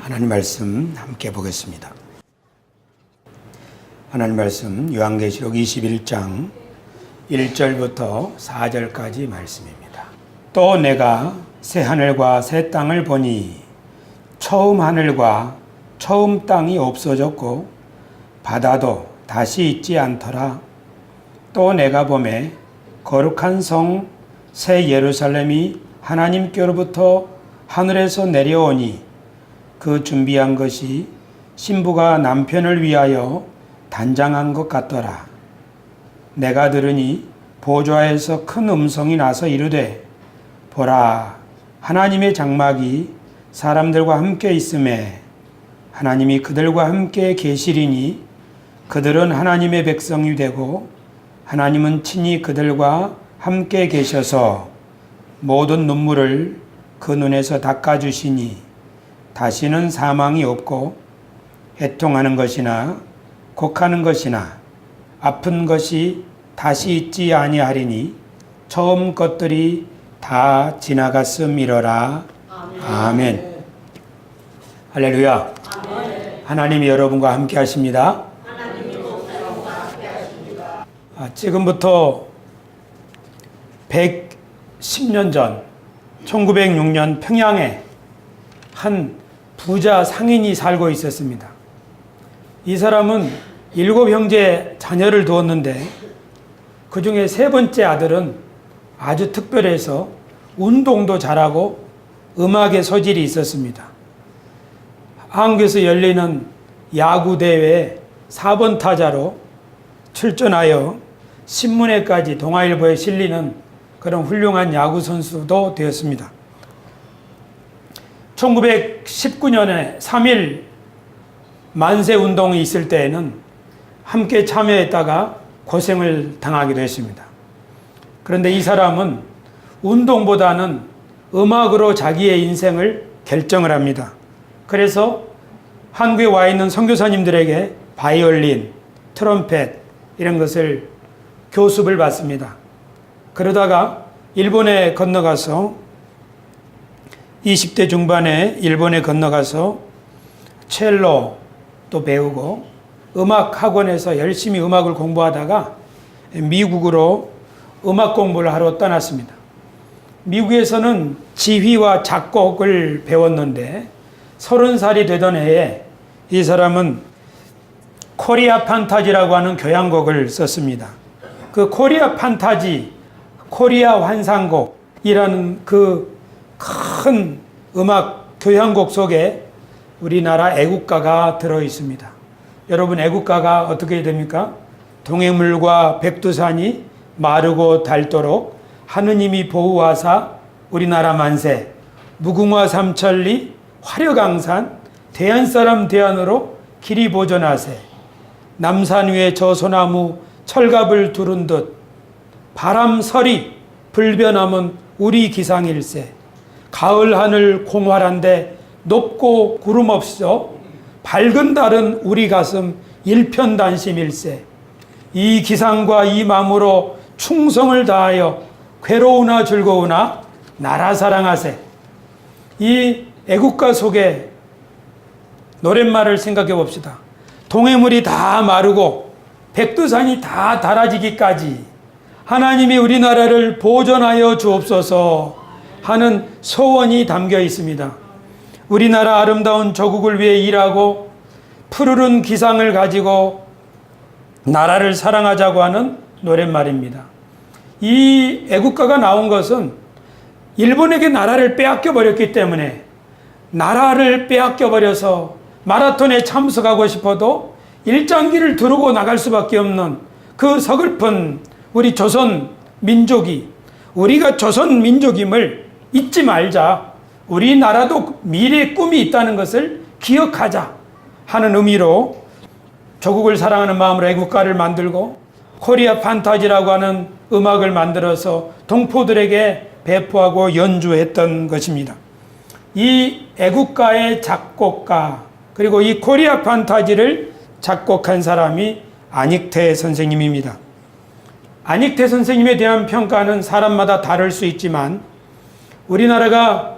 하나님 말씀 함께 보겠습니다. 하나님 말씀 요한계시록 21장 1절부터 4절까지 말씀입니다. 또 내가 새 하늘과 새 땅을 보니 처음 하늘과 처음 땅이 없어졌고 바다도 다시 있지 않더라. 또 내가 보매 거룩한 성 새 예루살렘이 하나님께로부터 하늘에서 내려오니 그 준비한 것이 신부가 남편을 위하여 단장한 것 같더라. 내가 들으니 보좌에서 큰 음성이 나서 이르되 보라, 하나님의 장막이 사람들과 함께 있음에 하나님이 그들과 함께 계시리니 그들은 하나님의 백성이 되고 하나님은 친히 그들과 함께 계셔서 모든 눈물을 그 눈에서 닦아주시니 다시는 사망이 없고 애통하는 것이나 곡하는 것이나 아픈 것이 다시 있지 아니하리니 처음 것들이 다 지나갔음이러라. 아멘. 할렐루야. 아멘. 하나님이 여러분과 함께 하십니다. 지금부터 110년 전 1906년 평양에 한 부자 상인이 살고 있었습니다. 이 사람은 7형제 자녀를 두었는데 그 중에 3번째 아들은 아주 특별해서 운동도 잘하고 음악에 소질이 있었습니다. 한국에서 열리는 야구대회에 4번 타자로 출전하여 신문에까지 동아일보에 실리는 그런 훌륭한 야구 선수도 되었습니다. 1919년에 3.1 만세 운동이 있을 때에는 함께 참여했다가 고생을 당하기도 했습니다. 그런데 이 사람은 운동보다는 음악으로 자기의 인생을 결정을 합니다. 그래서 한국에 와 있는 선교사님들에게 바이올린, 트럼펫 이런 것을 교습을 받습니다. 그러다가 일본에 건너가서 20대 중반에 일본에 건너가서 첼로도 배우고 음악 학원에서 열심히 음악을 공부하다가 미국으로 음악 공부를 하러 떠났습니다. 미국에서는 지휘와 작곡을 배웠는데 30살이 되던 해에 이 사람은 코리아 판타지라고 하는 교향곡을 썼습니다. 그 코리아 판타지, 코리아 환상곡이라는 그 큰 음악 교향곡 속에 우리나라 애국가가 들어 있습니다. 여러분, 애국가가 어떻게 됩니까? 동해물과 백두산이 마르고 닳도록 하느님이 보호하사 우리나라 만세, 무궁화 삼천리 화려강산 대한사람 대안으로 길이 보존하세, 남산 위에 저 소나무 철갑을 두른 듯 바람서리 불변함은 우리 기상일세, 가을 하늘 공활한데 높고 구름 없어 밝은 달은 우리 가슴 일편단심일세, 이 기상과 이 마음으로 충성을 다하여 괴로우나 즐거우나 나라 사랑하세. 이 애국가 속에 노랫말을 생각해 봅시다. 동해물이 다 마르고 백두산이 다 닳아지기까지 하나님이 우리나라를 보존하여 주옵소서 하는 소원이 담겨 있습니다. 우리나라 아름다운 조국을 위해 일하고 푸르른 기상을 가지고 나라를 사랑하자고 하는 노랫말입니다. 이 애국가가 나온 것은 일본에게 나라를 빼앗겨 버렸기 때문에 나라를 빼앗겨 버려서 마라톤에 참석하고 싶어도 일장기를 두르고 나갈 수밖에 없는 그 서글픈 우리 조선 민족이, 우리가 조선 민족임을 잊지 말자, 우리나라도 미래의 꿈이 있다는 것을 기억하자 하는 의미로 조국을 사랑하는 마음으로 애국가를 만들고 코리아 판타지라고 하는 음악을 만들어서 동포들에게 배포하고 연주했던 것입니다. 이 애국가의 작곡가, 그리고 이 코리아 판타지를 작곡한 사람이 안익태 선생님입니다. 안익태 선생님에 대한 평가는 사람마다 다를 수 있지만 우리나라가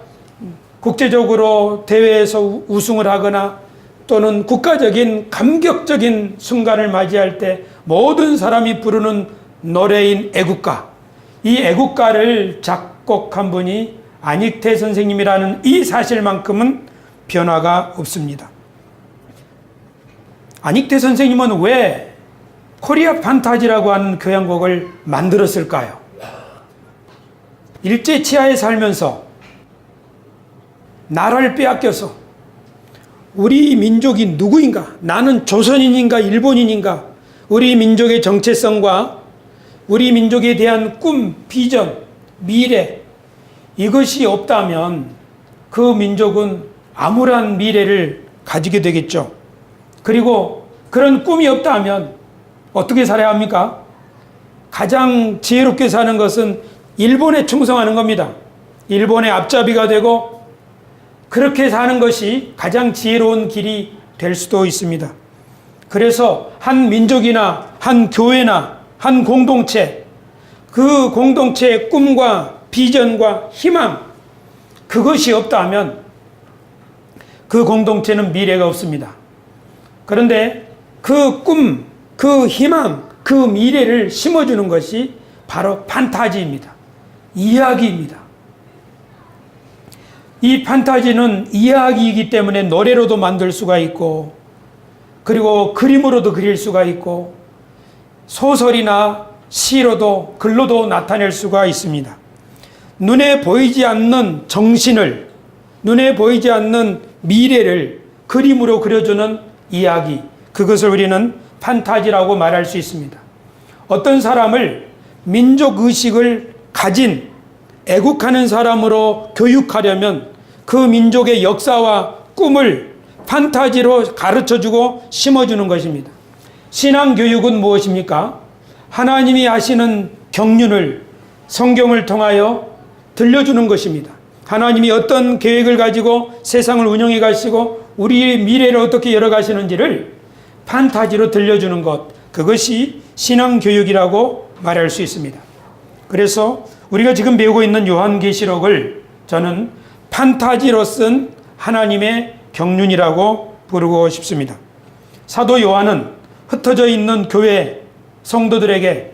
국제적으로 대회에서 우승을 하거나 또는 국가적인 감격적인 순간을 맞이할 때 모든 사람이 부르는 노래인 애국가, 이 애국가를 작곡한 분이 안익태 선생님이라는 이 사실만큼은 변화가 없습니다. 안익태 선생님은 왜 코리아 판타지라고 하는 교향곡을 만들었을까요? 일제 치하에 살면서 나라를 빼앗겨서 우리 민족이 누구인가? 나는 조선인인가 일본인인가? 우리 민족의 정체성과 우리 민족에 대한 꿈, 비전, 미래 이것이 없다면 그 민족은 암울한 미래를 가지게 되겠죠. 그리고 그런 꿈이 없다면 어떻게 살아야 합니까? 가장 지혜롭게 사는 것은 일본에 충성하는 겁니다. 일본의 앞잡이가 되고 그렇게 사는 것이 가장 지혜로운 길이 될 수도 있습니다. 그래서 한 민족이나 한 교회나 한 공동체, 그 공동체의 꿈과 비전과 희망, 그것이 없다면 그 공동체는 미래가 없습니다. 그런데 그 꿈, 그 희망, 그 미래를 심어주는 것이 바로 판타지입니다. 이야기입니다. 이 판타지는 이야기이기 때문에 노래로도 만들 수가 있고, 그리고 그림으로도 그릴 수가 있고, 소설이나 시로도 글로도 나타낼 수가 있습니다. 눈에 보이지 않는 정신을, 눈에 보이지 않는 미래를 그림으로 그려주는 이야기, 그것을 우리는 판타지라고 말할 수 있습니다. 어떤 사람을 민족의식을 가진 애국하는 사람으로 교육하려면 그 민족의 역사와 꿈을 판타지로 가르쳐주고 심어주는 것입니다. 신앙교육은 무엇입니까? 하나님이 하시는 경륜을 성경을 통하여 들려주는 것입니다. 하나님이 어떤 계획을 가지고 세상을 운영해 가시고 우리의 미래를 어떻게 열어가시는지를 판타지로 들려주는 것, 그것이 신앙교육이라고 말할 수 있습니다. 그래서 우리가 지금 배우고 있는 요한계시록을 저는 판타지로 쓴 하나님의 경륜이라고 부르고 싶습니다. 사도 요한은 흩어져 있는 교회 성도들에게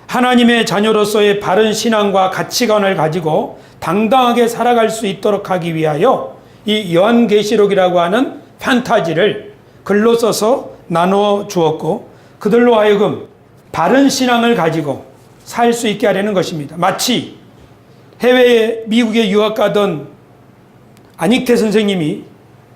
하나님의 자녀로서의 바른 신앙과 가치관을 가지고 당당하게 살아갈 수 있도록 하기 위하여 이 요한계시록이라고 하는 판타지를 글로 써서 나누어 주었고, 그들로 하여금 바른 신앙을 가지고 살 수 있게 하려는 것입니다. 마치 해외에 미국에 유학 가던 안익태 선생님이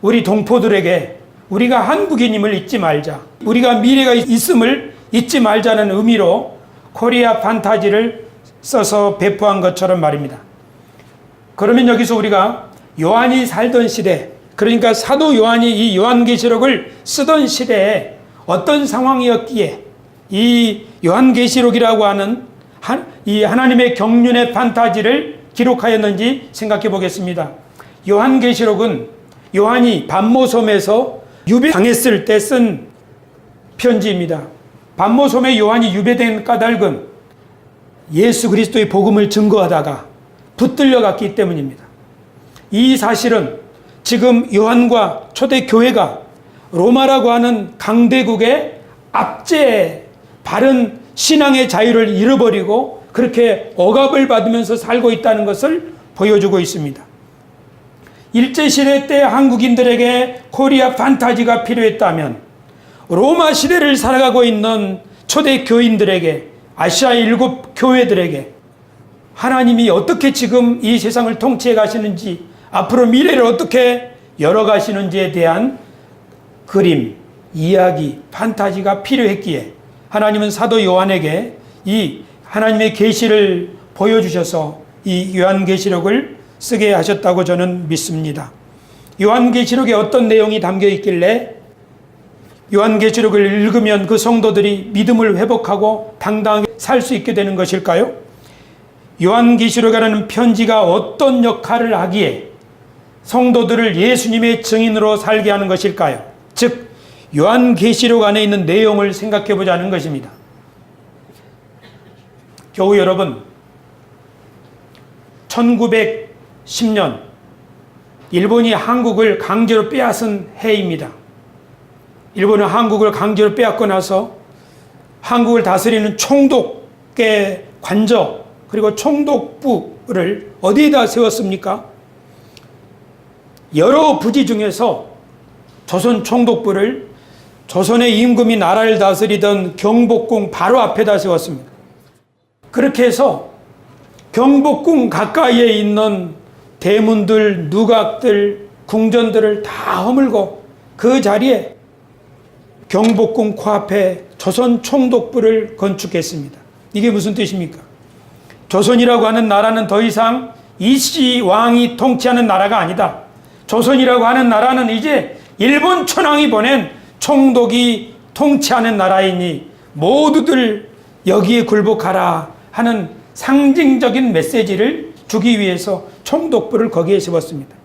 우리 동포들에게 우리가 한국인임을 잊지 말자, 우리가 미래가 있음을 잊지 말자는 의미로 코리아 판타지를 써서 배포한 것처럼 말입니다. 그러면 여기서 우리가 요한이 살던 시대, 그러니까 사도 요한이 이 요한계시록을 쓰던 시대에 어떤 상황이었기에 이 요한계시록이라고 하는 이 하나님의 경륜의 판타지를 기록하였는지 생각해 보겠습니다. 요한계시록은 요한이 반모섬에서 유배당했을 때 쓴 편지입니다. 반모섬에 요한이 유배된 까닭은 예수 그리스도의 복음을 증거하다가 붙들려 갔기 때문입니다. 이 사실은 지금 요한과 초대교회가 로마라고 하는 강대국의 압제에 바른 신앙의 자유를 잃어버리고 그렇게 억압을 받으면서 살고 있다는 것을 보여주고 있습니다. 일제시대 때 한국인들에게 코리아 판타지가 필요했다면 로마 시대를 살아가고 있는 초대교인들에게, 아시아 7 교회들에게 하나님이 어떻게 지금 이 세상을 통치해 가시는지, 앞으로 미래를 어떻게 열어가시는지에 대한 그림, 이야기, 판타지가 필요했기에 하나님은 사도 요한에게 이 하나님의 계시를 보여주셔서 이 요한계시록을 쓰게 하셨다고 저는 믿습니다. 요한계시록에 어떤 내용이 담겨 있길래 요한계시록을 읽으면 그 성도들이 믿음을 회복하고 당당하게 살 수 있게 되는 것일까요? 요한계시록이라는 편지가 어떤 역할을 하기에 성도들을 예수님의 증인으로 살게 하는 것일까요? 즉 요한계시록 안에 있는 내용을 생각해 보자는 것입니다. 교우 여러분, 1910년 일본이 한국을 강제로 빼앗은 해입니다. 일본은 한국을 강제로 빼앗고 나서 한국을 다스리는 총독의 관저 그리고 총독부를 어디에다 세웠습니까? 여러 부지 중에서 조선 총독부를 조선의 임금이 나라를 다스리던 경복궁 바로 앞에다 세웠습니다. 그렇게 해서 경복궁 가까이에 있는 대문들, 누각들, 궁전들을 다 허물고 그 자리에 경복궁 코앞에 조선 총독부를 건축했습니다. 이게 무슨 뜻입니까? 조선이라고 하는 나라는 더 이상 이씨 왕이 통치하는 나라가 아니다. 조선이라고 하는 나라는 이제 일본 천황이 보낸 총독이 통치하는 나라이니 모두들 여기에 굴복하라 하는 상징적인 메시지를 주기 위해서 총독부를 거기에 세웠습니다.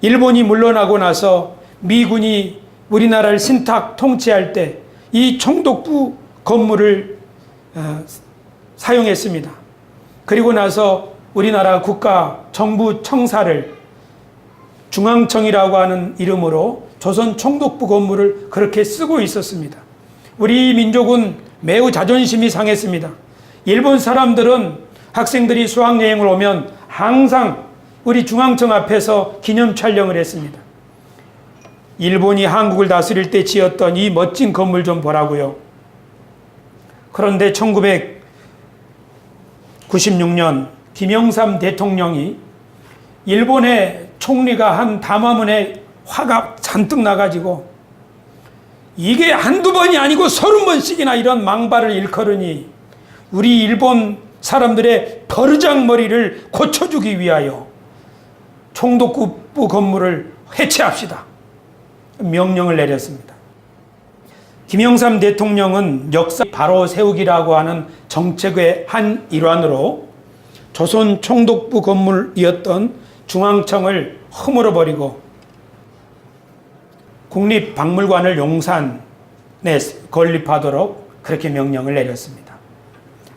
일본이 물러나고 나서 미군이 우리나라를 신탁 통치할 때 이 총독부 건물을 사용했습니다. 그리고 나서 우리나라 국가 정부 청사를 중앙청이라고 하는 이름으로 조선 총독부 건물을 그렇게 쓰고 있었습니다. 우리 민족은 매우 자존심이 상했습니다. 일본 사람들은 학생들이 수학여행을 오면 항상 우리 중앙청 앞에서 기념 촬영을 했습니다. 일본이 한국을 다스릴 때 지었던 이 멋진 건물 좀 보라고요. 그런데 1996년 김영삼 대통령이 일본의 총리가 한 담화문에 화가 잔뜩 나가지고 이게 한두 번이 아니고 30번씩이나 이런 망발을 일컬으니 우리 일본 사람들의 버르장머리를 고쳐주기 위하여 총독부 건물을 해체합시다. 명령을 내렸습니다. 김영삼 대통령은 역사 바로 세우기라고 하는 정책의 한 일환으로 조선 총독부 건물이었던 중앙청을 허물어버리고 국립박물관을 용산에 건립하도록 그렇게 명령을 내렸습니다.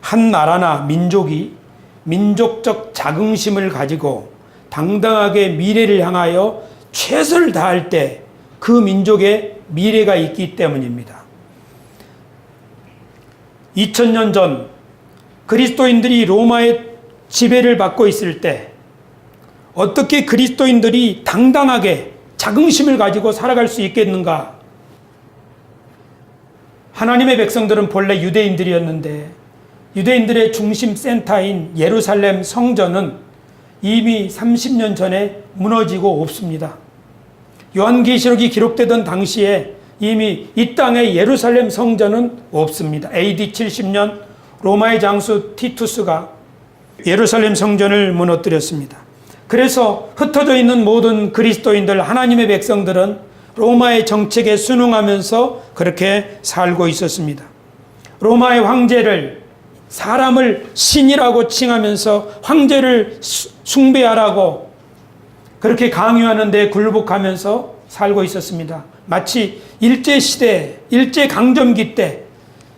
한 나라나 민족이 민족적 자긍심을 가지고 당당하게 미래를 향하여 최선을 다할 때 그 민족의 미래가 있기 때문입니다. 2000년 전 그리스도인들이 로마의 지배를 받고 있을 때 어떻게 그리스도인들이 당당하게 자긍심을 가지고 살아갈 수 있겠는가? 하나님의 백성들은 본래 유대인들이었는데 유대인들의 중심 센터인 예루살렘 성전은 이미 30년 전에 무너지고 없습니다. 요한계시록이 기록되던 당시에 이미 이 땅에 예루살렘 성전은 없습니다. AD 70년 로마의 장수 티투스가 예루살렘 성전을 무너뜨렸습니다. 그래서 흩어져 있는 모든 그리스도인들, 하나님의 백성들은 로마의 정책에 순응하면서 그렇게 살고 있었습니다. 로마의 황제를, 사람을 신이라고 칭하면서 황제를 숭배하라고 그렇게 강요하는 데 굴복하면서 살고 있었습니다. 마치 일제시대, 일제강점기 때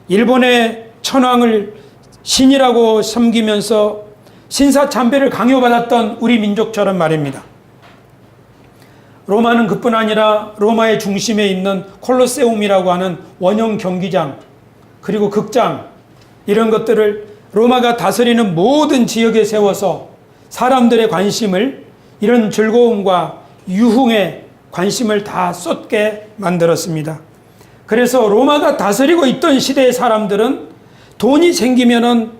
일본의 천황을 신이라고 섬기면서 신사참배를 강요받았던 우리 민족처럼 말입니다. 로마는 그뿐 아니라 로마의 중심에 있는 콜로세움이라고 하는 원형 경기장 그리고 극장 이런 것들을 로마가 다스리는 모든 지역에 세워서 사람들의 관심을 이런 즐거움과 유흥에 관심을 다 쏟게 만들었습니다. 그래서 로마가 다스리고 있던 시대의 사람들은 돈이 생기면은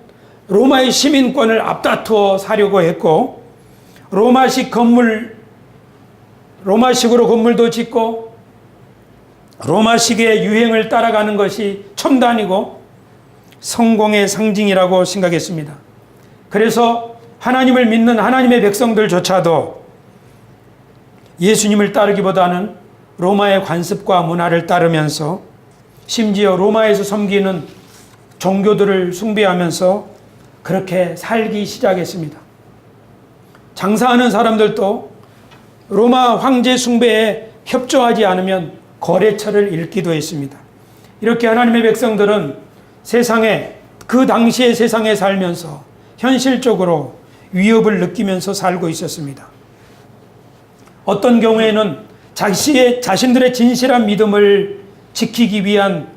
로마의 시민권을 앞다투어 사려고 했고 로마식으로 건물도 짓고 로마식의 유행을 따라가는 것이 첨단이고 성공의 상징이라고 생각했습니다. 그래서 하나님을 믿는 하나님의 백성들조차도 예수님을 따르기보다는 로마의 관습과 문화를 따르면서 심지어 로마에서 섬기는 종교들을 숭배하면서 그렇게 살기 시작했습니다. 장사하는 사람들도 로마 황제 숭배에 협조하지 않으면 거래처를 잃기도 했습니다. 이렇게 하나님의 백성들은 세상에, 그 당시의 세상에 살면서 현실적으로 위협을 느끼면서 살고 있었습니다. 어떤 경우에는 자신들의 진실한 믿음을 지키기 위한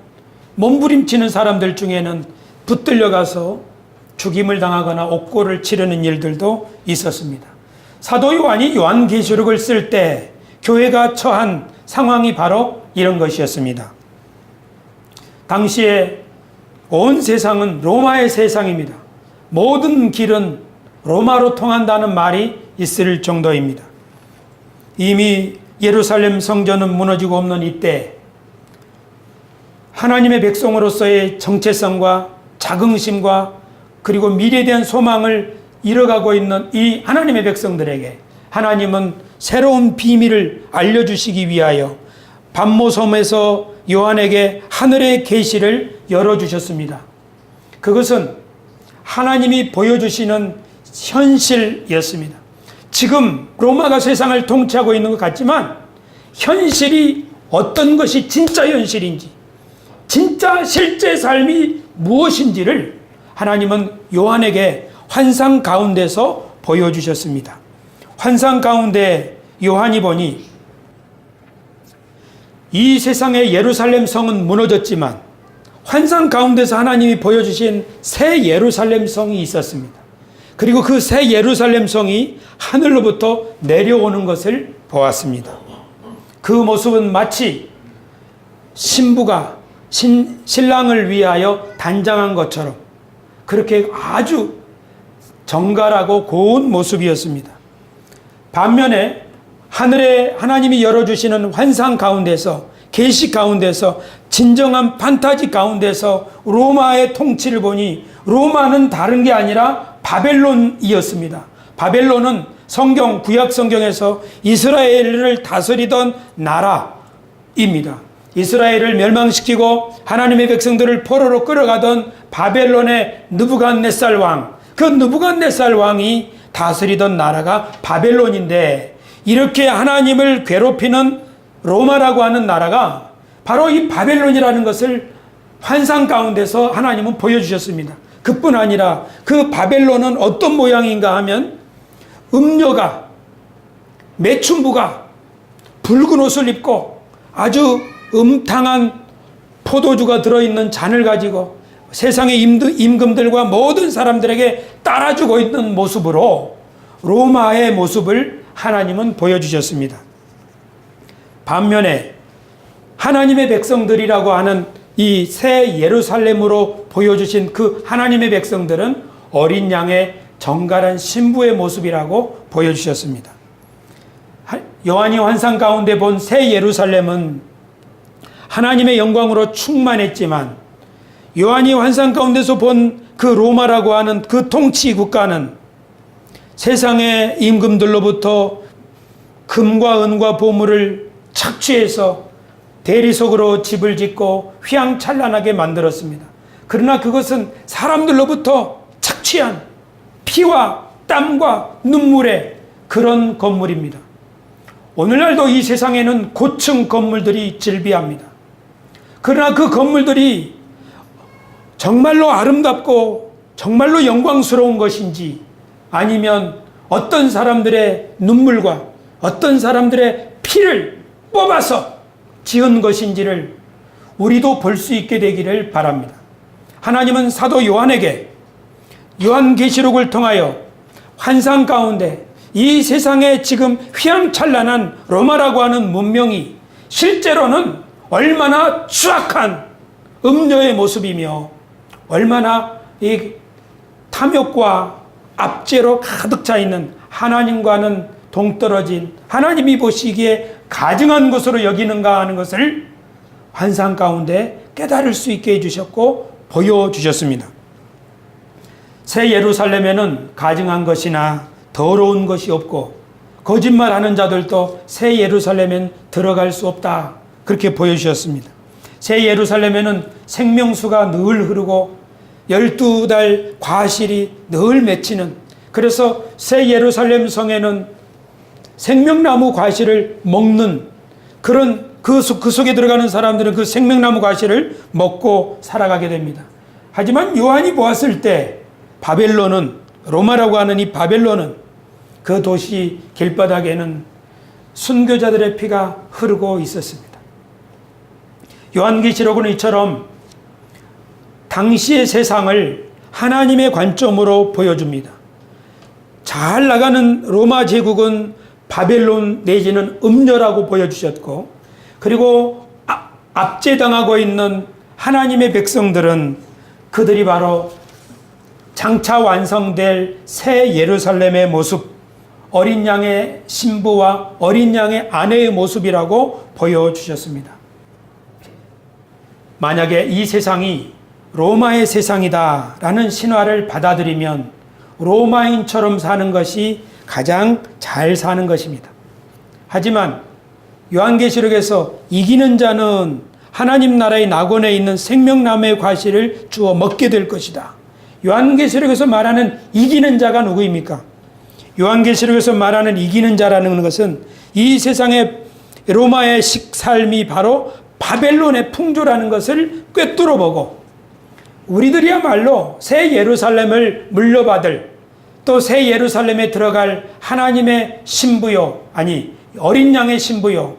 몸부림치는 사람들 중에는 붙들려 가서 죽임을 당하거나 옥고를 치르는 일들도 있었습니다. 사도 요한이 요한계시록을 쓸 때 교회가 처한 상황이 바로 이런 것이었습니다. 당시에 온 세상은 로마의 세상입니다. 모든 길은 로마로 통한다는 말이 있을 정도입니다. 이미 예루살렘 성전은 무너지고 없는 이때 하나님의 백성으로서의 정체성과 자긍심과 그리고 미래에 대한 소망을 잃어가고 있는 이 하나님의 백성들에게 하나님은 새로운 비밀을 알려주시기 위하여 반모섬에서 요한에게 하늘의 계시를 열어주셨습니다. 그것은 하나님이 보여주시는 현실이었습니다. 지금 로마가 세상을 통치하고 있는 것 같지만 현실이 어떤 것이 진짜 현실인지, 진짜 실제 삶이 무엇인지를 하나님은 요한에게 환상 가운데서 보여주셨습니다. 환상 가운데 요한이 보니 이 세상의 예루살렘 성은 무너졌지만 환상 가운데서 하나님이 보여주신 새 예루살렘 성이 있었습니다. 그리고 그 새 예루살렘 성이 하늘로부터 내려오는 것을 보았습니다. 그 모습은 마치 신부가 신랑을 위하여 단장한 것처럼 그렇게 아주 정갈하고 고운 모습이었습니다. 반면에 하늘에 하나님이 열어주시는 환상 가운데서, 계시 가운데서, 진정한 판타지 가운데서 로마의 통치를 보니 로마는 다른 게 아니라 바벨론이었습니다. 바벨론은 성경, 구약 성경에서 이스라엘을 다스리던 나라입니다. 이스라엘을 멸망시키고 하나님의 백성들을 포로로 끌어가던 바벨론의 느부갓네살 왕, 그 느부갓네살 왕이 다스리던 나라가 바벨론인데 이렇게 하나님을 괴롭히는 로마라고 하는 나라가 바로 이 바벨론이라는 것을 환상 가운데서 하나님은 보여주셨습니다. 그뿐 아니라 그 바벨론은 어떤 모양인가 하면 음녀가, 매춘부가 붉은 옷을 입고 아주 음탕한 포도주가 들어있는 잔을 가지고 세상의 임금들과 모든 사람들에게 따라주고 있는 모습으로 로마의 모습을 하나님은 보여주셨습니다. 반면에 하나님의 백성들이라고 하는 이 새 예루살렘으로 보여주신 그 하나님의 백성들은 어린 양의 정갈한 신부의 모습이라고 보여주셨습니다. 요한이 환상 가운데 본 새 예루살렘은 하나님의 영광으로 충만했지만 요한이 환상 가운데서 본 그 로마라고 하는 그 통치 국가는 세상의 임금들로부터 금과 은과 보물을 착취해서 대리석으로 집을 짓고 휘황찬란하게 만들었습니다. 그러나 그것은 사람들로부터 착취한 피와 땀과 눈물의 그런 건물입니다. 오늘날도 이 세상에는 고층 건물들이 즐비합니다. 그러나 그 건물들이 정말로 아름답고 정말로 영광스러운 것인지 아니면 어떤 사람들의 눈물과 어떤 사람들의 피를 뽑아서 지은 것인지를 우리도 볼 수 있게 되기를 바랍니다. 하나님은 사도 요한에게 요한계시록을 통하여 환상 가운데 이 세상에 지금 휘황찬란한 로마라고 하는 문명이 실제로는 얼마나 추악한 음녀의 모습이며 얼마나 이 탐욕과 압제로 가득 차 있는 하나님과는 동떨어진 하나님이 보시기에 가증한 것으로 여기는가 하는 것을 환상 가운데 깨달을 수 있게 해주셨고 보여주셨습니다. 새 예루살렘에는 가증한 것이나 더러운 것이 없고 거짓말하는 자들도 새 예루살렘엔 들어갈 수 없다. 그렇게 보여주셨습니다. 새 예루살렘에는 생명수가 늘 흐르고 12달 과실이 늘 맺히는, 그래서 새 예루살렘 성에는 생명나무 과실을 먹는 그런 그 속에 들어가는 사람들은 그 생명나무 과실을 먹고 살아가게 됩니다. 하지만 요한이 보았을 때 바벨론은, 로마라고 하는 이 바벨론은 그 도시 길바닥에는 순교자들의 피가 흐르고 있었습니다. 요한계시록은 이처럼 당시의 세상을 하나님의 관점으로 보여줍니다. 잘 나가는 로마 제국은 바벨론 내지는 음녀라고 보여주셨고, 그리고 압제당하고 있는 하나님의 백성들은 그들이 바로 장차 완성될 새 예루살렘의 모습, 어린 양의 신부와 어린 양의 아내의 모습이라고 보여주셨습니다. 만약에 이 세상이 로마의 세상이다라는 신화를 받아들이면 로마인처럼 사는 것이 가장 잘 사는 것입니다. 하지만 요한계시록에서 이기는 자는 하나님 나라의 낙원에 있는 생명나무의 과실을 주워 먹게 될 것이다. 요한계시록에서 말하는 이기는 자가 누구입니까? 요한계시록에서 말하는 이기는 자라는 것은 이 세상의 로마의 삶이 바로 바벨론의 풍조라는 것을 꿰뚫어 보고, 우리들이야말로 새 예루살렘을 물려받을, 또 새 예루살렘에 들어갈 하나님의 신부요, 아니 어린 양의 신부요,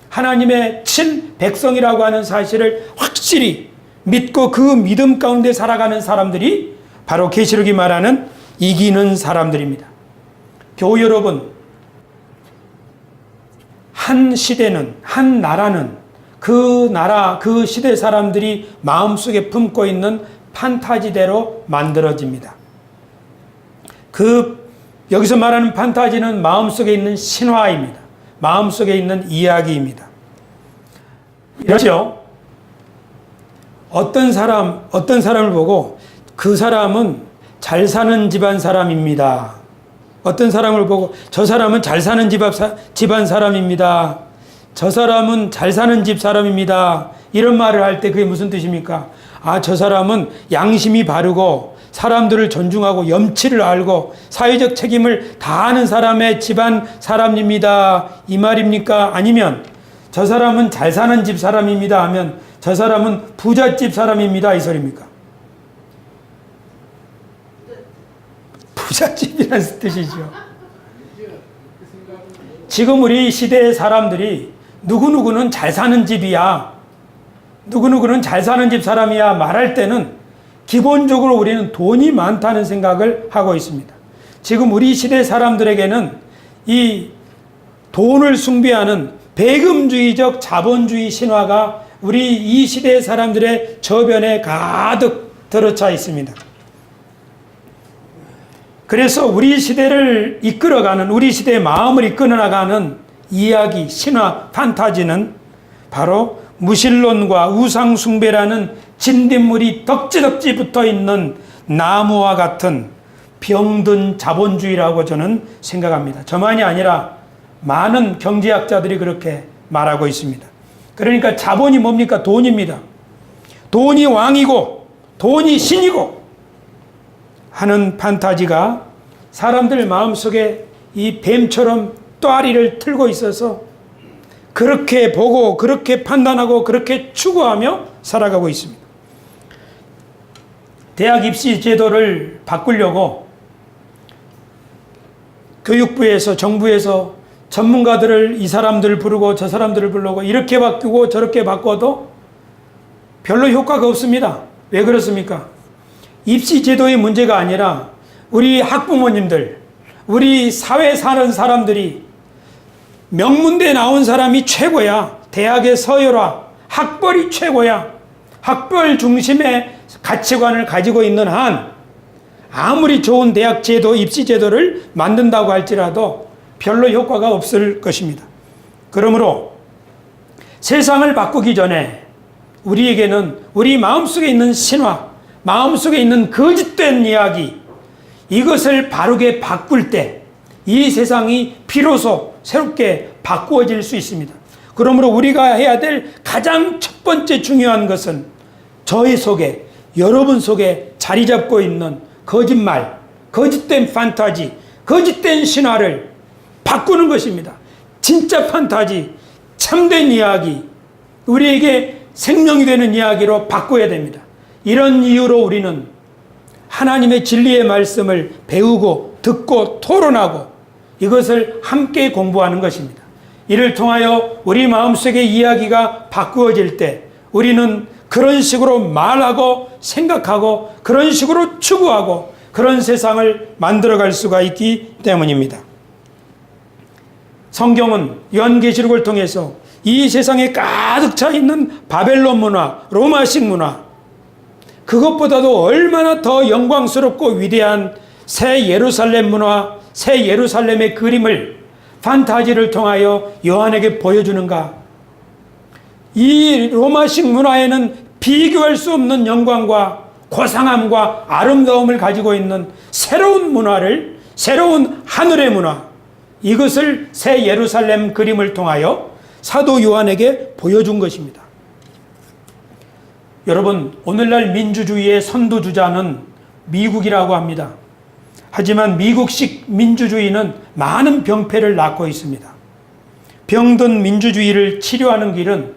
하나님의 친백성이라고 하는 사실을 확실히 믿고 그 믿음 가운데 살아가는 사람들이 바로 계시록이 말하는 이기는 사람들입니다. 교우 여러분, 한 시대는, 한 나라는 그 나라, 그 시대 사람들이 마음속에 품고 있는 판타지대로 만들어집니다. 여기서 말하는 판타지는 마음속에 있는 신화입니다. 마음속에 있는 이야기입니다. 그렇죠? 어떤 사람을 보고 그 사람은 잘 사는 집안 사람입니다. 어떤 사람을 보고 저 사람은 잘 사는 집안 사람입니다. 저 사람은 잘 사는 집 사람입니다. 이런 말을 할 때 그게 무슨 뜻입니까? 아, 저 사람은 양심이 바르고 사람들을 존중하고 염치를 알고 사회적 책임을 다하는 사람의 집안 사람입니다. 이 말입니까? 아니면 저 사람은 잘 사는 집 사람입니다 하면 저 사람은 부잣집 사람입니다. 이 소리입니까? 부잣집이라는 뜻이죠. 지금 우리 시대의 사람들이 누구누구는 잘 사는 집이야, 누구누구는 잘 사는 집 사람이야 말할 때는 기본적으로 우리는 돈이 많다는 생각을 하고 있습니다. 지금 우리 시대 사람들에게는 이 돈을 숭배하는 배금주의적 자본주의 신화가 우리 이 시대 사람들의 저변에 가득 들어차 있습니다. 그래서 우리 시대를 이끌어가는, 우리 시대의 마음을 이끌어나가는 이야기, 신화, 판타지는 바로 무신론과 우상숭배라는 진딧물이 덕지덕지 붙어 있는 나무와 같은 병든 자본주의라고 저는 생각합니다. 저만이 아니라 많은 경제학자들이 그렇게 말하고 있습니다. 그러니까 자본이 뭡니까? 돈입니다. 돈이 왕이고 돈이 신이고 하는 판타지가 사람들 마음속에 이 뱀처럼 또아리를 틀고 있어서 그렇게 보고 그렇게 판단하고 그렇게 추구하며 살아가고 있습니다. 대학 입시 제도를 바꾸려고 교육부에서, 정부에서 전문가들을, 이 사람들을 부르고 저 사람들을 부르고 이렇게 바꾸고 저렇게 바꿔도 별로 효과가 없습니다. 왜 그렇습니까? 입시 제도의 문제가 아니라 우리 학부모님들, 우리 사회 사는 사람들이 명문대 나온 사람이 최고야. 대학의 서열화, 학벌이 최고야. 학벌 중심의 가치관을 가지고 있는 한 아무리 좋은 대학 제도, 입시 제도를 만든다고 할지라도 별로 효과가 없을 것입니다. 그러므로 세상을 바꾸기 전에 우리에게는 우리 마음속에 있는 신화, 마음속에 있는 거짓된 이야기, 이것을 바르게 바꿀 때 이 세상이 비로소 새롭게 바꾸어질 수 있습니다. 그러므로 우리가 해야 될 가장 첫 번째 중요한 것은 저희 속에, 여러분 속에 자리 잡고 있는 거짓말, 거짓된 판타지, 거짓된 신화를 바꾸는 것입니다. 진짜 판타지, 참된 이야기, 우리에게 생명이 되는 이야기로 바꿔야 됩니다. 이런 이유로 우리는 하나님의 진리의 말씀을 배우고 듣고 토론하고 이것을 함께 공부하는 것입니다. 이를 통하여 우리 마음속의 이야기가 바꾸어질 때 우리는 그런 식으로 말하고 생각하고 그런 식으로 추구하고 그런 세상을 만들어갈 수가 있기 때문입니다. 성경은 요한계시록을 통해서 이 세상에 가득 차 있는 바벨론 문화, 로마식 문화, 그것보다도 얼마나 더 영광스럽고 위대한 새 예루살렘 문화, 새 예루살렘의 그림을 판타지를 통하여 요한에게 보여주는가? 이 로마식 문화에는 비교할 수 없는 영광과 고상함과 아름다움을 가지고 있는 새로운 문화를, 새로운 하늘의 문화, 이것을 새 예루살렘 그림을 통하여 사도 요한에게 보여준 것입니다. 여러분, 오늘날 민주주의의 선두주자는 미국이라고 합니다. 하지만 미국식 민주주의는 많은 병폐를 낳고 있습니다. 병든 민주주의를 치료하는 길은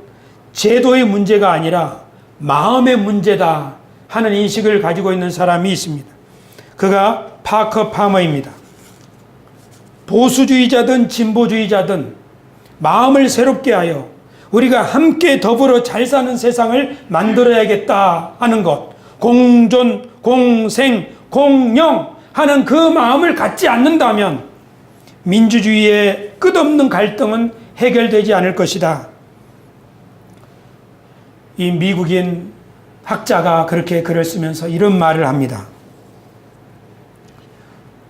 제도의 문제가 아니라 마음의 문제다 하는 인식을 가지고 있는 사람이 있습니다. 그가 파커 파머입니다. 보수주의자든 진보주의자든 마음을 새롭게 하여 우리가 함께 더불어 잘 사는 세상을 만들어야겠다 하는 것, 공존, 공생, 공영 하는 그 마음을 갖지 않는다면 민주주의의 끝없는 갈등은 해결되지 않을 것이다. 이 미국인 학자가 그렇게 글을 쓰면서 이런 말을 합니다.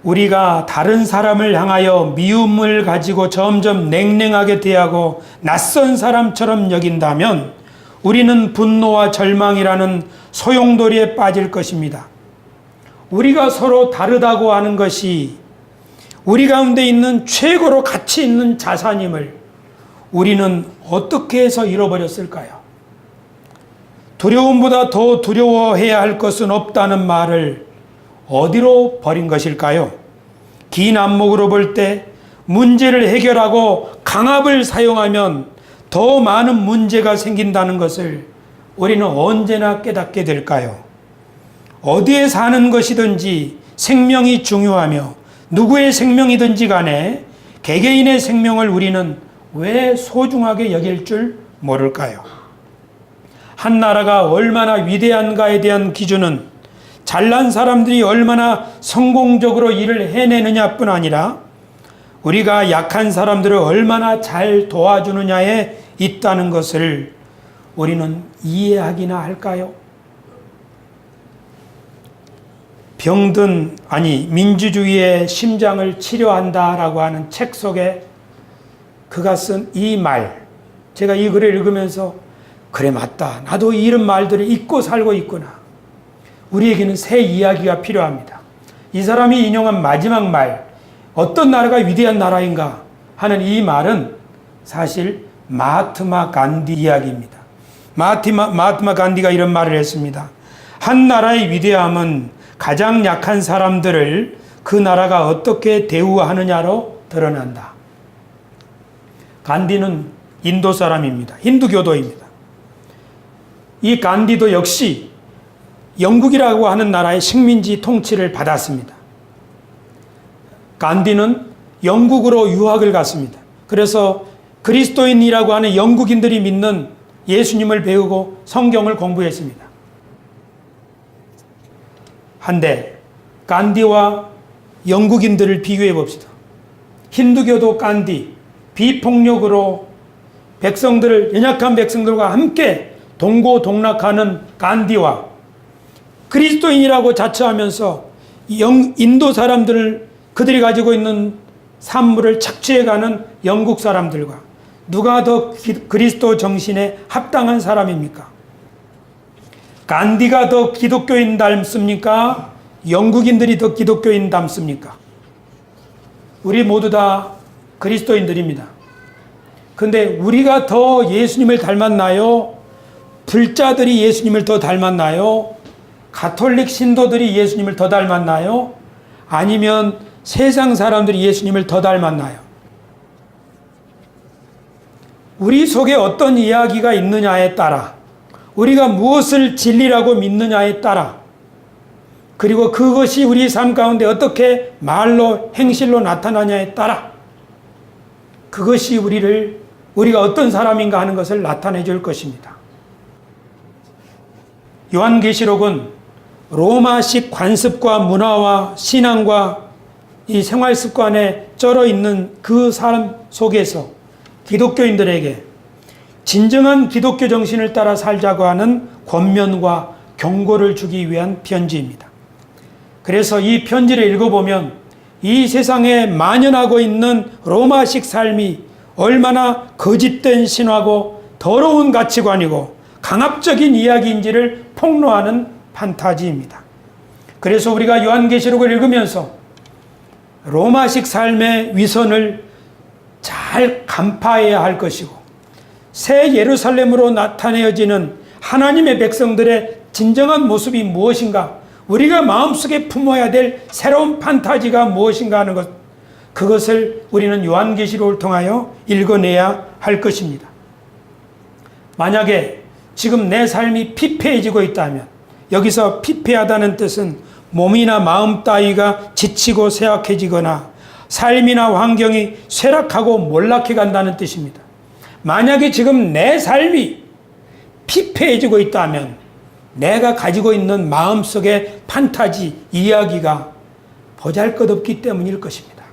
우리가 다른 사람을 향하여 미움을 가지고 점점 냉랭하게 대하고 낯선 사람처럼 여긴다면 우리는 분노와 절망이라는 소용돌이에 빠질 것입니다. 우리가 서로 다르다고 하는 것이 우리 가운데 있는 최고로 가치 있는 자산임을 우리는 어떻게 해서 잃어버렸을까요? 두려움보다 더 두려워해야 할 것은 없다는 말을 어디로 버린 것일까요? 긴 안목으로 볼 때 문제를 해결하고 강압을 사용하면 더 많은 문제가 생긴다는 것을 우리는 언제나 깨닫게 될까요? 어디에 사는 것이든지 생명이 중요하며 누구의 생명이든지 간에 개개인의 생명을 우리는 왜 소중하게 여길 줄 모를까요? 한 나라가 얼마나 위대한가에 대한 기준은 잘난 사람들이 얼마나 성공적으로 일을 해내느냐뿐 아니라 우리가 약한 사람들을 얼마나 잘 도와주느냐에 있다는 것을 우리는 이해하기나 할까요? 민주주의의 심장을 치료한다라고 하는 책 속에 그가 쓴 이 말, 제가 이 글을 읽으면서 그래 맞다. 나도 이런 말들을 잊고 살고 있구나. 우리에게는 새 이야기가 필요합니다. 이 사람이 인용한 마지막 말, 어떤 나라가 위대한 나라인가 하는 이 말은 사실 마하트마 간디 이야기입니다. 마하트마 간디가 이런 말을 했습니다. 한 나라의 위대함은 가장 약한 사람들을 그 나라가 어떻게 대우하느냐로 드러난다. 간디는 인도 사람입니다. 힌두교도입니다. 이 간디도 역시 영국이라고 하는 나라의 식민지 통치를 받았습니다. 간디는 영국으로 유학을 갔습니다. 그래서 그리스도인이라고 하는 영국인들이 믿는 예수님을 배우고 성경을 공부했습니다. 한데 간디와 영국인들을 비교해 봅시다. 힌두교도 간디, 비폭력으로 연약한 백성들과 함께 동고동락하는 간디와 그리스도인이라고 자처하면서 인도 사람들을 그들이 가지고 있는 산물을 착취해가는 영국 사람들과 누가 더 그리스도 정신에 합당한 사람입니까? 간디가 더 기독교인 닮습니까? 영국인들이 더 기독교인 닮습니까? 우리 모두 다 그리스도인들입니다. 근데 우리가 더 예수님을 닮았나요? 불자들이 예수님을 더 닮았나요? 가톨릭 신도들이 예수님을 더 닮았나요? 아니면 세상 사람들이 예수님을 더 닮았나요? 우리 속에 어떤 이야기가 있느냐에 따라, 우리가 무엇을 진리라고 믿느냐에 따라, 그리고 그것이 우리 삶 가운데 어떻게 말로 행실로 나타나냐에 따라 그것이 우리가 어떤 사람인가 하는 것을 나타내 줄 것입니다. 요한계시록은 로마식 관습과 문화와 신앙과 이 생활 습관에 쩔어 있는 그 삶 속에서 기독교인들에게 진정한 기독교 정신을 따라 살자고 하는 권면과 경고를 주기 위한 편지입니다. 그래서 이 편지를 읽어보면 이 세상에 만연하고 있는 로마식 삶이 얼마나 거짓된 신화고 더러운 가치관이고 강압적인 이야기인지를 폭로하는 판타지입니다. 그래서 우리가 요한계시록을 읽으면서 로마식 삶의 위선을 잘 간파해야 할 것이고 새 예루살렘으로 나타내어지는 하나님의 백성들의 진정한 모습이 무엇인가, 우리가 마음속에 품어야 될 새로운 판타지가 무엇인가 하는 것, 그것을 우리는 요한계시록을 통하여 읽어내야 할 것입니다. 만약에 지금 내 삶이 피폐해지고 있다면, 여기서 피폐하다는 뜻은 몸이나 마음 따위가 지치고 쇠약해지거나 삶이나 환경이 쇠락하고 몰락해 간다는 뜻입니다. 만약에 지금 내 삶이 피폐해지고 있다면 내가 가지고 있는 마음속의 판타지, 이야기가 보잘것없기 때문일 것입니다.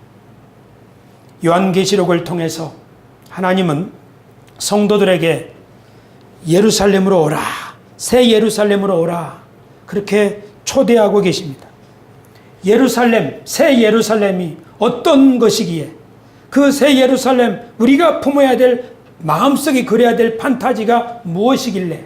요한계시록을 통해서 하나님은 성도들에게 예루살렘으로 오라, 새 예루살렘으로 오라, 그렇게 초대하고 계십니다. 예루살렘, 새 예루살렘이 어떤 것이기에 그 새 예루살렘, 우리가 품어야 될, 마음속에 그려야 될 판타지가 무엇이길래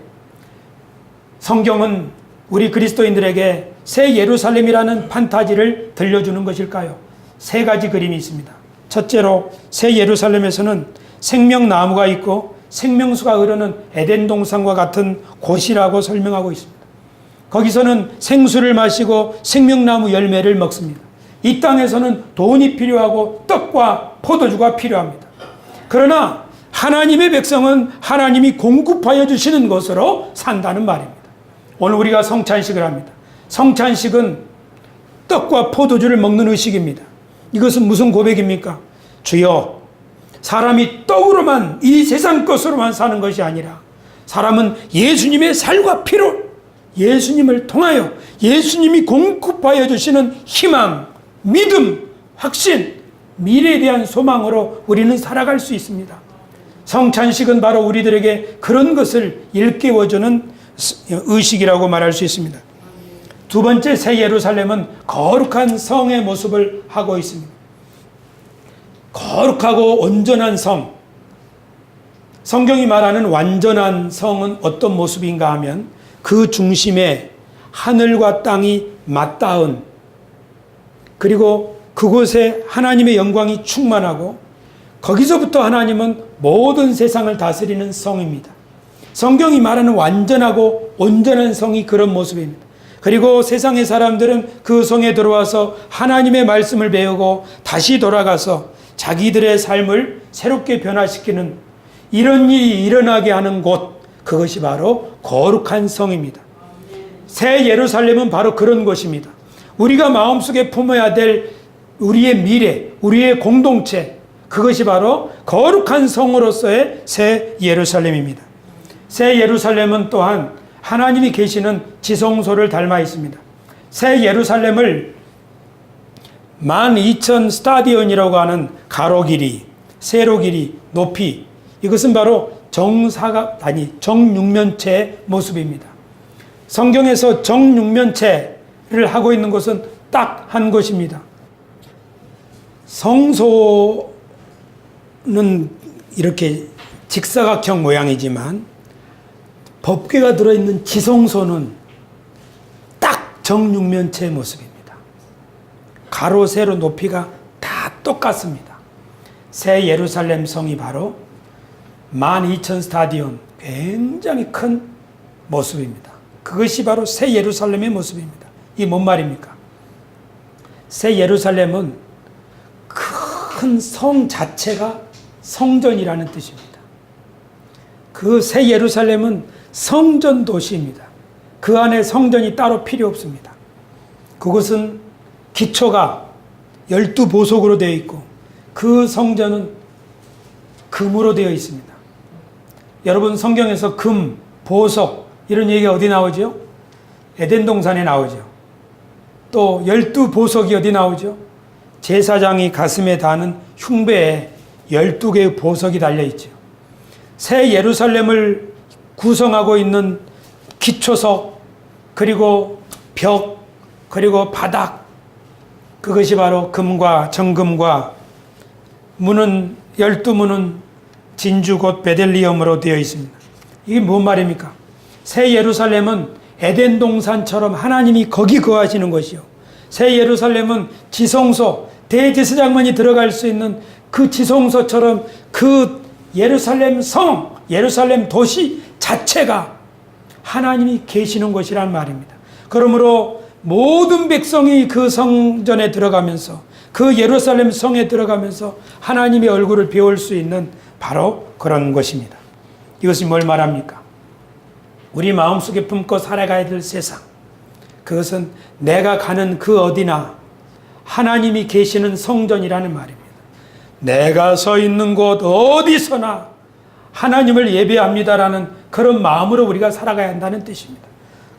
성경은 우리 그리스도인들에게 새 예루살렘이라는 판타지를 들려주는 것일까요? 세 가지 그림이 있습니다. 첫째로 새 예루살렘에서는 생명나무가 있고 생명수가 흐르는 에덴 동산과 같은 곳이라고 설명하고 있습니다. 거기서는 생수를 마시고 생명나무 열매를 먹습니다. 이 땅에서는 돈이 필요하고 떡과 포도주가 필요합니다. 그러나 하나님의 백성은 하나님이 공급하여 주시는 것으로 산다는 말입니다. 오늘 우리가 성찬식을 합니다. 성찬식은 떡과 포도주를 먹는 의식입니다. 이것은 무슨 고백입니까? 주여, 사람이 떡으로만, 이 세상 것으로만 사는 것이 아니라 사람은 예수님의 살과 피로, 예수님을 통하여 예수님이 공급하여 주시는 희망, 믿음, 확신, 미래에 대한 소망으로 우리는 살아갈 수 있습니다. 성찬식은 바로 우리들에게 그런 것을 일깨워주는 의식이라고 말할 수 있습니다. 두 번째, 새 예루살렘은 거룩한 성의 모습을 하고 있습니다. 거룩하고 온전한 성. 성경이 말하는 완전한 성은 어떤 모습인가 하면 그 중심에 하늘과 땅이 맞닿은, 그리고 그곳에 하나님의 영광이 충만하고 거기서부터 하나님은 모든 세상을 다스리는 성입니다. 성경이 말하는 완전하고 온전한 성이 그런 모습입니다. 그리고 세상의 사람들은 그 성에 들어와서 하나님의 말씀을 배우고 다시 돌아가서 자기들의 삶을 새롭게 변화시키는 이런 일이 일어나게 하는 곳, 그것이 바로 거룩한 성입니다. 새 예루살렘은 바로 그런 곳입니다. 우리가 마음속에 품어야 될 우리의 미래, 우리의 공동체, 그것이 바로 거룩한 성으로서의 새 예루살렘입니다. 새 예루살렘은 또한 하나님이 계시는 지성소를 닮아 있습니다. 새 예루살렘을 12,000 스타디온이라고 하는 가로 길이, 세로 길이, 높이, 이것은 바로 정육면체의 모습입니다. 성경에서 정육면체를 하고 있는 곳은 딱 한 곳입니다. 성소는 이렇게 직사각형 모양이지만 법궤가 들어있는 지성소는 딱 정육면체의 모습입니다. 가로, 세로, 높이가 다 똑같습니다. 새 예루살렘 성이 바로 12,000 스타디온, 굉장히 큰 모습입니다. 그것이 바로 새 예루살렘의 모습입니다. 이게 뭔 말입니까? 새 예루살렘은 큰 성 자체가 성전이라는 뜻입니다. 그 새 예루살렘은 성전 도시입니다. 그 안에 성전이 따로 필요 없습니다. 그곳은 기초가 12보석으로 되어 있고 그 성전은 금으로 되어 있습니다. 여러분 성경에서 금, 보석 이런 얘기가 어디 나오죠? 에덴 동산에 나오죠. 또 12보석이 어디 나오죠? 제사장이 가슴에 다는 흉배에 12개의 보석이 달려있죠. 새 예루살렘을 구성하고 있는 기초석, 그리고 벽, 그리고 바닥, 그것이 바로 금과 정금과 문은 12문은 진주 곧 베들리엄으로 되어 있습니다. 이게 뭔 말입니까? 새 예루살렘은 에덴 동산처럼 하나님이 거기 거하시는 것이요. 새 예루살렘은 지성소, 대제사장만이 들어갈 수 있는 그 지성소처럼 그 예루살렘 성, 예루살렘 도시 자체가 하나님이 계시는 곳이란 말입니다. 그러므로 모든 백성이 그 성전에 들어가면서 그 예루살렘 성에 들어가면서 하나님의 얼굴을 배울 수 있는 바로 그런 것입니다. 이것이 뭘 말합니까? 우리 마음속에 품고 살아가야 될 세상, 그것은 내가 가는 그 어디나 하나님이 계시는 성전이라는 말입니다. 내가 서 있는 곳 어디서나 하나님을 예배합니다라는 그런 마음으로 우리가 살아가야 한다는 뜻입니다.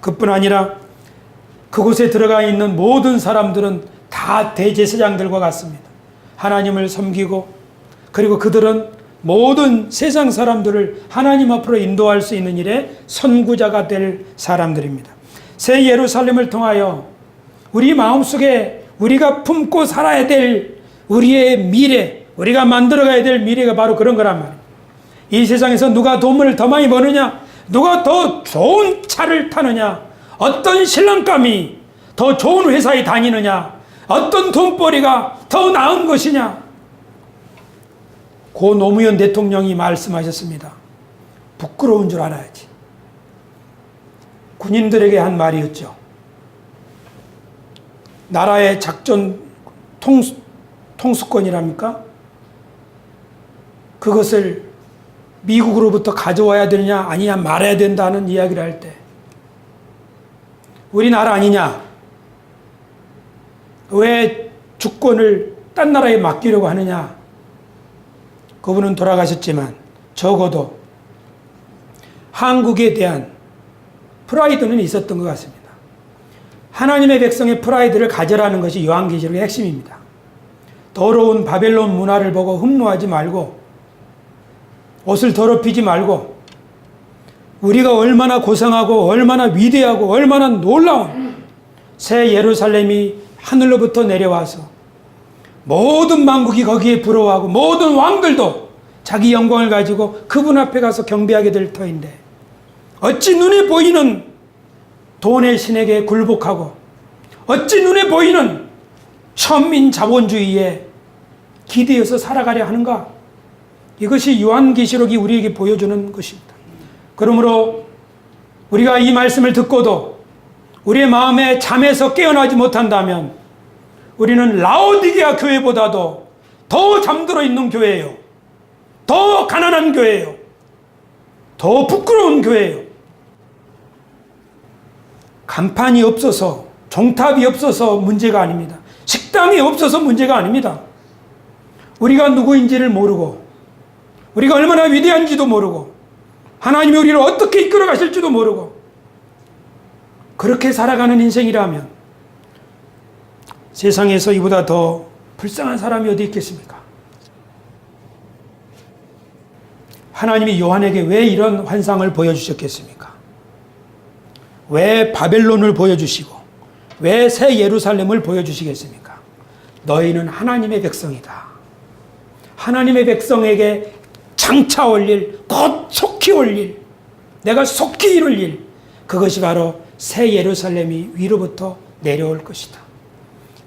그뿐 아니라 그곳에 들어가 있는 모든 사람들은 다 대제사장들과 같습니다. 하나님을 섬기고, 그리고 그들은 모든 세상 사람들을 하나님 앞으로 인도할 수 있는 일에 선구자가 될 사람들입니다. 새 예루살렘을 통하여 우리 마음속에 우리가 품고 살아야 될 우리의 미래, 우리가 만들어가야 될 미래가 바로 그런 거란 말이에요. 이 세상에서 누가 돈을 더 많이 버느냐, 누가 더 좋은 차를 타느냐, 어떤 신랑감이 더 좋은 회사에 다니느냐, 어떤 돈벌이가 더 나은 것이냐. 고 노무현 대통령이 말씀하셨습니다. 부끄러운 줄 알아야지. 군인들에게 한 말이었죠. 나라의 작전 통수권이랍니까? 그것을 미국으로부터 가져와야 되느냐 아니냐 말아야 된다는 이야기를 할 때 우리나라 아니냐, 왜 주권을 딴 나라에 맡기려고 하느냐. 그분은 돌아가셨지만 적어도 한국에 대한 프라이드는 있었던 것 같습니다. 하나님의 백성의 프라이드를 가져라는 것이 요한계시록의 핵심입니다. 더러운 바벨론 문화를 보고 흠모하지 말고, 옷을 더럽히지 말고, 우리가 얼마나 고상하고 얼마나 위대하고 얼마나 놀라운 새 예루살렘이 하늘로부터 내려와서 모든 만국이 거기에 부러워하고 모든 왕들도 자기 영광을 가지고 그분 앞에 가서 경배하게 될 터인데, 어찌 눈에 보이는 돈의 신에게 굴복하고 어찌 눈에 보이는 천민 자본주의에 기대어서 살아가려 하는가. 이것이 요한계시록이 우리에게 보여주는 것입니다. 그러므로 우리가 이 말씀을 듣고도 우리의 마음에 잠에서 깨어나지 못한다면 우리는 라오디게아 교회보다도 더 잠들어 있는 교회예요. 더 가난한 교회예요. 더 부끄러운 교회예요. 간판이 없어서, 종탑이 없어서 문제가 아닙니다. 식당이 없어서 문제가 아닙니다. 우리가 누구인지를 모르고, 우리가 얼마나 위대한지도 모르고, 하나님이 우리를 어떻게 이끌어 가실지도 모르고, 그렇게 살아가는 인생이라면 세상에서 이보다 더 불쌍한 사람이 어디 있겠습니까? 하나님이 요한에게 왜 이런 환상을 보여주셨겠습니까? 왜 바벨론을 보여주시고 왜 새 예루살렘을 보여주시겠습니까? 너희는 하나님의 백성이다. 하나님의 백성에게 장차 올 일, 곧 속히 올 일, 내가 속히 이룰 일, 그것이 바로 새 예루살렘이 위로부터 내려올 것이다.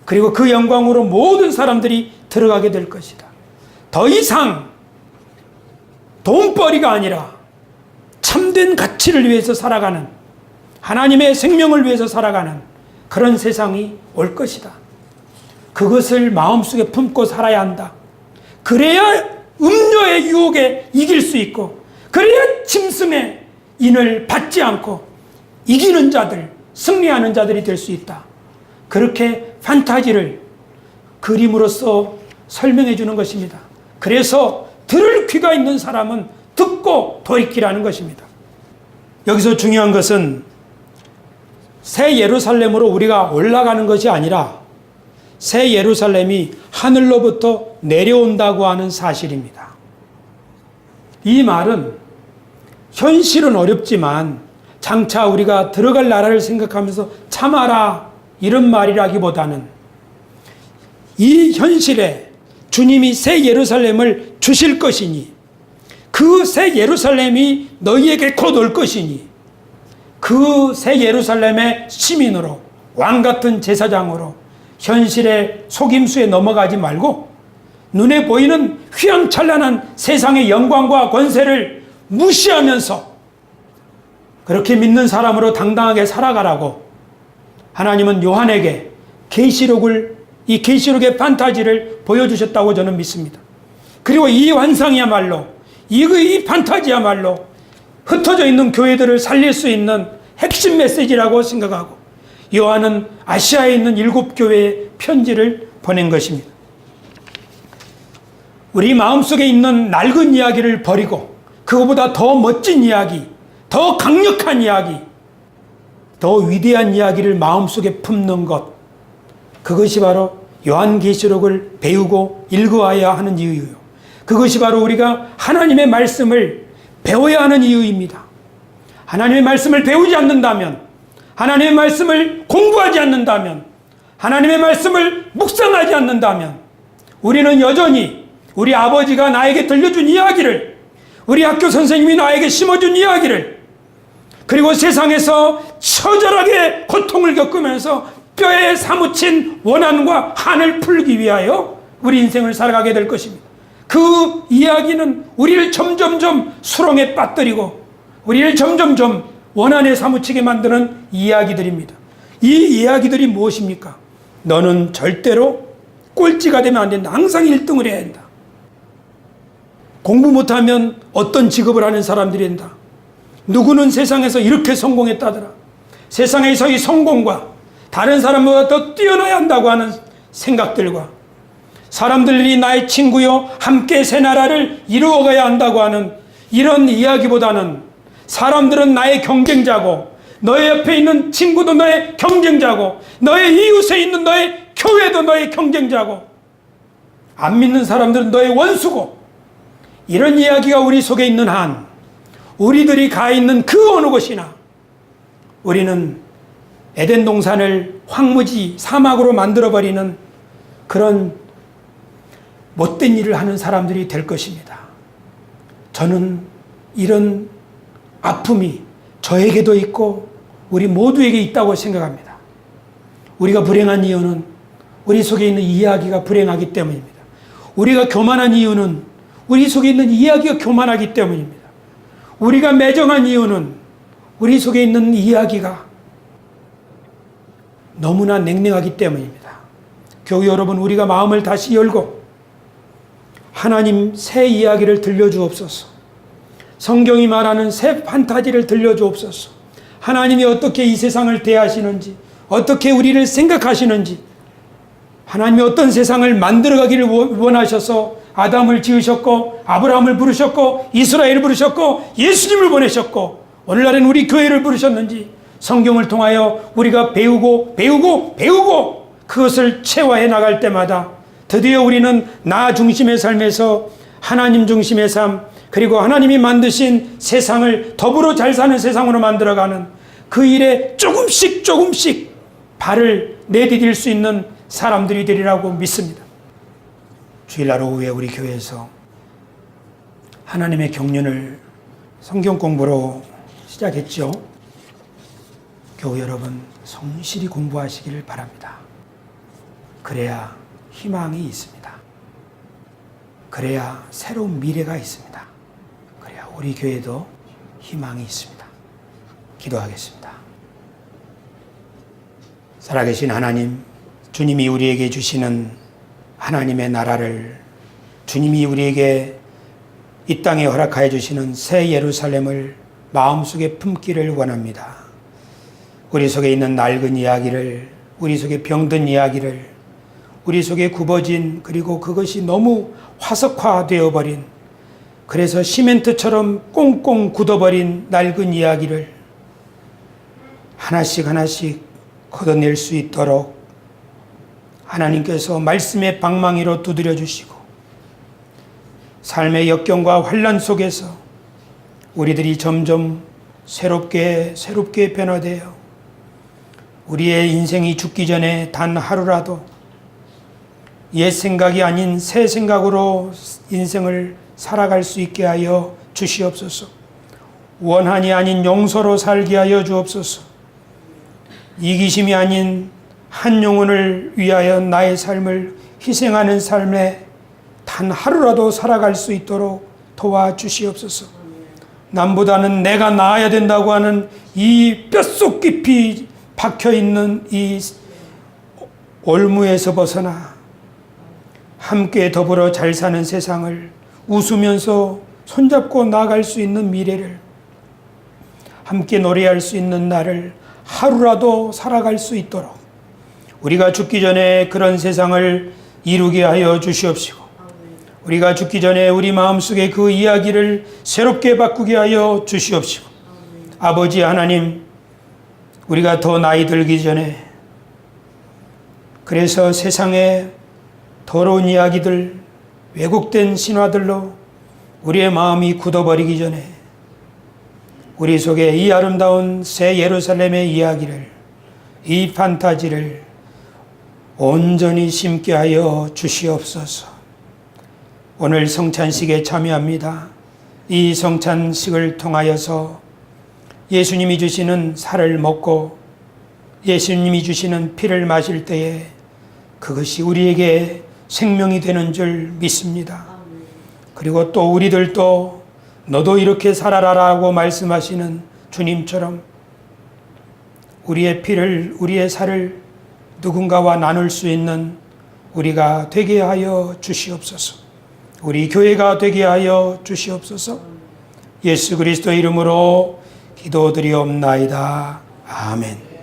그리고 그 영광으로 모든 사람들이 들어가게 될 것이다. 더 이상 돈벌이가 아니라 참된 가치를 위해서 살아가는, 하나님의 생명을 위해서 살아가는 그런 세상이 올 것이다. 그것을 마음속에 품고 살아야 한다. 그래야 음료의 유혹에 이길 수 있고, 그래야 짐승의 인을 받지 않고 이기는 자들, 승리하는 자들이 될 수 있다. 그렇게 판타지를 그림으로써 설명해 주는 것입니다. 그래서 들을 귀가 있는 사람은 듣고 돌이키라는 것입니다. 여기서 중요한 것은 새 예루살렘으로 우리가 올라가는 것이 아니라 새 예루살렘이 하늘로부터 내려온다고 하는 사실입니다. 이 말은 현실은 어렵지만 장차 우리가 들어갈 나라를 생각하면서 참아라 이런 말이라기보다는 이 현실에 주님이 새 예루살렘을 주실 것이니 그 새 예루살렘이 너희에게 곧 올 것이니 그 새 예루살렘의 시민으로 왕같은 제사장으로 현실의 속임수에 넘어가지 말고 눈에 보이는 휘황찬란한 세상의 영광과 권세를 무시하면서 그렇게 믿는 사람으로 당당하게 살아가라고 하나님은 요한에게 이 계시록의 판타지를 보여주셨다고 저는 믿습니다. 그리고 이 환상이야말로 이 판타지야말로 흩어져 있는 교회들을 살릴 수 있는 핵심 메시지라고 생각하고 요한은 아시아에 있는 7교회에 편지를 보낸 것입니다. 우리 마음속에 있는 낡은 이야기를 버리고 그것보다 더 멋진 이야기, 더 강력한 이야기, 더 위대한 이야기를 마음속에 품는 것, 그것이 바로 요한계시록을 배우고 읽어야 하는 이유예요. 그것이 바로 우리가 하나님의 말씀을 배워야 하는 이유입니다. 하나님의 말씀을 배우지 않는다면, 하나님의 말씀을 공부하지 않는다면, 하나님의 말씀을 묵상하지 않는다면 우리는 여전히 우리 아버지가 나에게 들려준 이야기를, 우리 학교 선생님이 나에게 심어준 이야기를, 그리고 세상에서 처절하게 고통을 겪으면서 뼈에 사무친 원한과 한을 풀기 위하여 우리 인생을 살아가게 될 것입니다. 그 이야기는 우리를 점점점 수렁에 빠뜨리고 우리를 점점점 원한에 사무치게 만드는 이야기들입니다. 이 이야기들이 무엇입니까? 너는 절대로 꼴찌가 되면 안 된다. 항상 1등을 해야 한다. 공부 못하면 어떤 직업을 하는 사람들이 된다. 누구는 세상에서 이렇게 성공했다더라. 세상에서의 성공과 다른 사람보다 더 뛰어나야 한다고 하는 생각들과 사람들이 나의 친구요 함께 새 나라를 이루어가야 한다고 하는 이런 이야기보다는 사람들은 나의 경쟁자고 너의 옆에 있는 친구도 너의 경쟁자고 너의 이웃에 있는 너의 교회도 너의 경쟁자고 안 믿는 사람들은 너의 원수고 이런 이야기가 우리 속에 있는 한 우리들이 가 있는 그 어느 곳이나 우리는 에덴 동산을 황무지 사막으로 만들어버리는 그런 못된 일을 하는 사람들이 될 것입니다. 저는 이런 아픔이 저에게도 있고 우리 모두에게 있다고 생각합니다. 우리가 불행한 이유는 우리 속에 있는 이야기가 불행하기 때문입니다. 우리가 교만한 이유는 우리 속에 있는 이야기가 교만하기 때문입니다. 우리가 매정한 이유는 우리 속에 있는 이야기가 너무나 냉랭하기 때문입니다. 교회 여러분, 우리가 마음을 다시 열고 하나님 새 이야기를 들려주옵소서. 성경이 말하는 새 판타지를 들려주옵소서. 하나님이 어떻게 이 세상을 대하시는지, 어떻게 우리를 생각하시는지, 하나님이 어떤 세상을 만들어가기를 원하셔서 아담을 지으셨고 아브라함을 부르셨고 이스라엘을 부르셨고 예수님을 보내셨고 오늘날은 우리 교회를 부르셨는지 성경을 통하여 우리가 배우고 그것을 체화해 나갈 때마다 드디어 우리는 나 중심의 삶에서 하나님 중심의 삶, 그리고 하나님이 만드신 세상을 더불어 잘 사는 세상으로 만들어가는 그 일에 조금씩 발을 내디딜 수 있는 사람들이 되리라고 믿습니다. 주일날 오후에 우리 교회에서 하나님의 경륜을 성경 공부로 시작했죠. 교회 여러분, 성실히 공부하시기를 바랍니다. 그래야 희망이 있습니다. 그래야 새로운 미래가 있습니다. 그래야 우리 교회도 희망이 있습니다. 기도하겠습니다. 살아계신 하나님, 주님이 우리에게 주시는 하나님의 나라를, 주님이 우리에게 이 땅에 허락하여 주시는 새 예루살렘을 마음속에 품기를 원합니다. 우리 속에 있는 낡은 이야기를, 우리 속에 병든 이야기를, 우리 속에 굽어진, 그리고 그것이 너무 화석화되어 버린 그래서 시멘트처럼 꽁꽁 굳어버린 낡은 이야기를 하나씩 하나씩 걷어낼 수 있도록 하나님께서 말씀의 방망이로 두드려 주시고 삶의 역경과 환난 속에서 우리들이 점점 새롭게 변화되어 우리의 인생이 죽기 전에 단 하루라도 옛 생각이 아닌 새 생각으로 인생을 살아갈 수 있게 하여 주시옵소서. 원한이 아닌 용서로 살게 하여 주옵소서. 이기심이 아닌 한 영혼을 위하여 나의 삶을 희생하는 삶에 단 하루라도 살아갈 수 있도록 도와주시옵소서. 남보다는 내가 나아야 된다고 하는 이 뼛속 깊이 박혀있는 이 올무에서 벗어나 함께 더불어 잘 사는 세상을 웃으면서 손잡고 나아갈 수 있는 미래를 함께 노래할 수 있는 날을 하루라도 살아갈 수 있도록 우리가 죽기 전에 그런 세상을 이루게 하여 주시옵시고 우리가 죽기 전에 우리 마음속에 그 이야기를 새롭게 바꾸게 하여 주시옵시고 아버지 하나님, 우리가 더 나이 들기 전에 그래서 세상에 더러운 이야기들, 왜곡된 신화들로 우리의 마음이 굳어버리기 전에 우리 속에 이 아름다운 새 예루살렘의 이야기를, 이 판타지를 온전히 심게 하여 주시옵소서. 오늘 성찬식에 참여합니다. 이 성찬식을 통하여서 예수님이 주시는 살을 먹고 예수님이 주시는 피를 마실 때에 그것이 우리에게 생명이 되는 줄 믿습니다. 그리고 또 우리들도 너도 이렇게 살아라라고 말씀하시는 주님처럼 우리의 피를, 우리의 살을 누군가와 나눌 수 있는 우리가 되게 하여 주시옵소서. 우리 교회가 되게 하여 주시옵소서. 예수 그리스도 이름으로 기도드리옵나이다. 아멘.